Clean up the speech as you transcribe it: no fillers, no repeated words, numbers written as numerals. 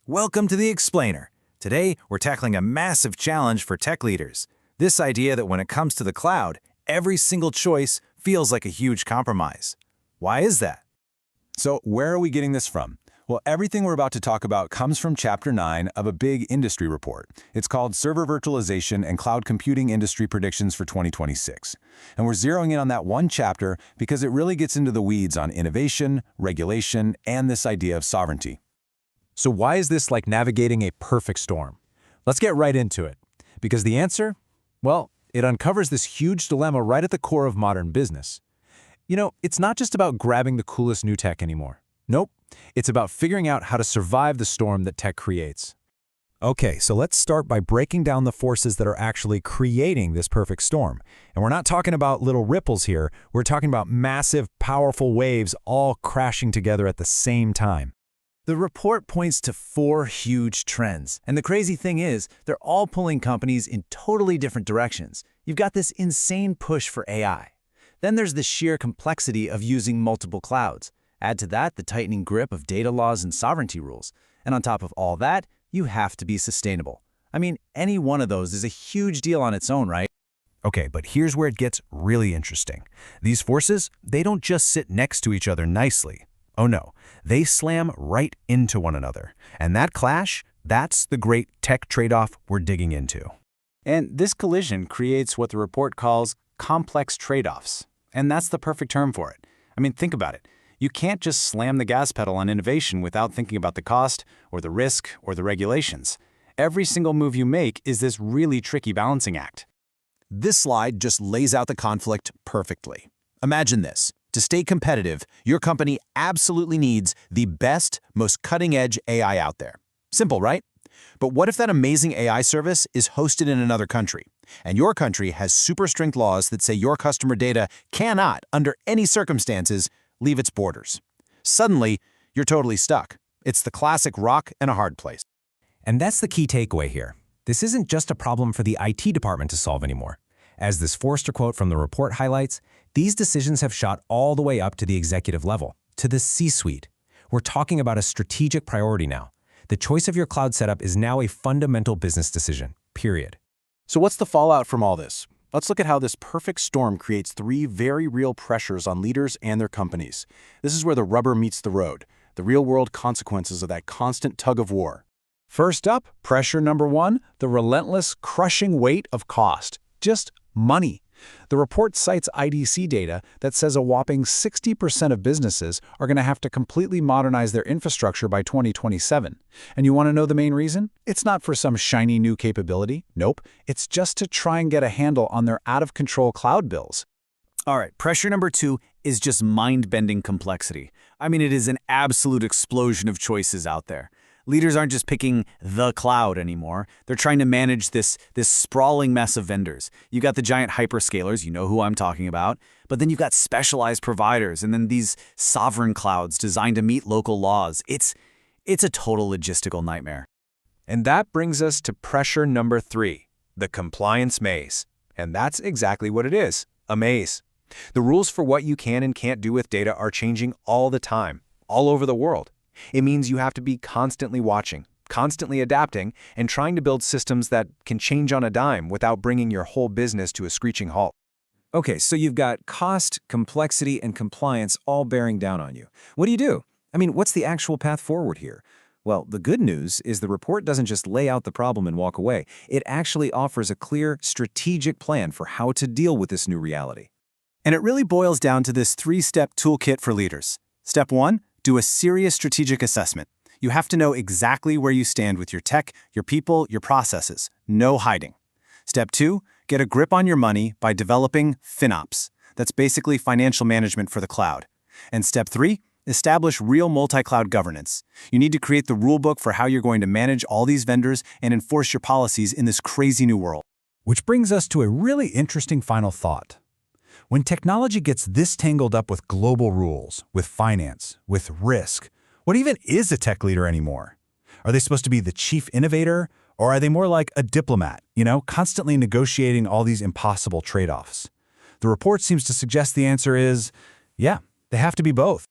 Welcome to The Explainer. Today, we're tackling a massive challenge for tech leaders. This idea that when it comes to the cloud, every single choice feels like a huge compromise. Why is that? So where are we getting this from? Well, everything we're about to talk about comes from Chapter 9 of a big industry report. It's called Server Virtualization and Cloud Computing Industry Predictions for 2026. And we're zeroing in on that one chapter because it really gets into the weeds on innovation, regulation, and this idea of sovereignty. So why is this like navigating a perfect storm? Let's get right into it. Because the answer? Well, it uncovers this huge dilemma right at the core of modern business. You know, it's not just about grabbing the coolest new tech anymore. Nope, it's about figuring out how to survive the storm that tech creates. Okay, so let's start by breaking down the forces that are actually creating this perfect storm. And we're not talking about little ripples here. We're talking about massive, powerful waves all crashing together at the same time. The report points to 4 huge trends, and the crazy thing is, they're all pulling companies in totally different directions. You've got this insane push for AI. Then there's the sheer complexity of using multiple clouds. Add to that the tightening grip of data laws and sovereignty rules. And on top of all that, you have to be sustainable. I mean, any one of those is a huge deal on its own, right? Okay, but here's where it gets really interesting. These forces, they don't just sit next to each other nicely. Oh no, they slam right into one another. And that clash, that's the great tech trade-off we're digging into. And this collision creates what the report calls complex trade-offs. And that's the perfect term for it. I mean, think about it. You can't just slam the gas pedal on innovation without thinking about the cost, or the risk, or the regulations. Every single move you make is this really tricky balancing act. This slide just lays out the conflict perfectly. Imagine this. To stay competitive, your company absolutely needs the best, most cutting-edge AI out there. Simple, right? But what if that amazing AI service is hosted in another country, and your country has super strict laws that say your customer data cannot, under any circumstances, leave its borders? Suddenly, you're totally stuck. It's the classic rock and a hard place. And that's the key takeaway here. This isn't just a problem for the IT department to solve anymore. As this Forrester quote from the report highlights, these decisions have shot all the way up to the executive level, to the C-suite. We're talking about a strategic priority now. The choice of your cloud setup is now a fundamental business decision, period. So what's the fallout from all this? Let's look at how this perfect storm creates 3 very real pressures on leaders and their companies. This is where the rubber meets the road, the real-world consequences of that constant tug of war. First up, pressure number 1, the relentless, crushing weight of cost. Just money. The report cites IDC data that says a whopping 60% of businesses are going to have to completely modernize their infrastructure by 2027. And you want to know the main reason? It's not for some shiny new capability. Nope. It's just to try and get a handle on their out-of-control cloud bills. All right, pressure number 2 is just mind-bending complexity. I mean, it is an absolute explosion of choices out there. Leaders aren't just picking the cloud anymore. They're trying to manage this sprawling mess of vendors. You got the giant hyperscalers, you know who I'm talking about, but then you've got specialized providers and then these sovereign clouds designed to meet local laws. It's a total logistical nightmare. And that brings us to pressure number 3, the compliance maze. And that's exactly what it is, a maze. The rules for what you can and can't do with data are changing all the time, all over the world. It means you have to be constantly watching, constantly adapting, and trying to build systems that can change on a dime without bringing your whole business to a screeching halt. Okay, so you've got cost, complexity, and compliance all bearing down on you. What do you do? I mean, what's the actual path forward here? Well, the good news is the report doesn't just lay out the problem and walk away. It actually offers a clear, strategic plan for how to deal with this new reality. And it really boils down to this 3-step toolkit for leaders. Step 1, do a serious strategic assessment. You have to know exactly where you stand with your tech, your people, your processes. No hiding. Step 2, get a grip on your money by developing FinOps. That's basically financial management for the cloud. And step 3, establish real multi-cloud governance. You need to create the rulebook for how you're going to manage all these vendors and enforce your policies in this crazy new world. Which brings us to a really interesting final thought. When technology gets this tangled up with global rules, with finance, with risk, what even is a tech leader anymore? Are they supposed to be the chief innovator, or are they more like a diplomat, constantly negotiating all these impossible trade-offs? The report seems to suggest the answer is, yeah, they have to be both.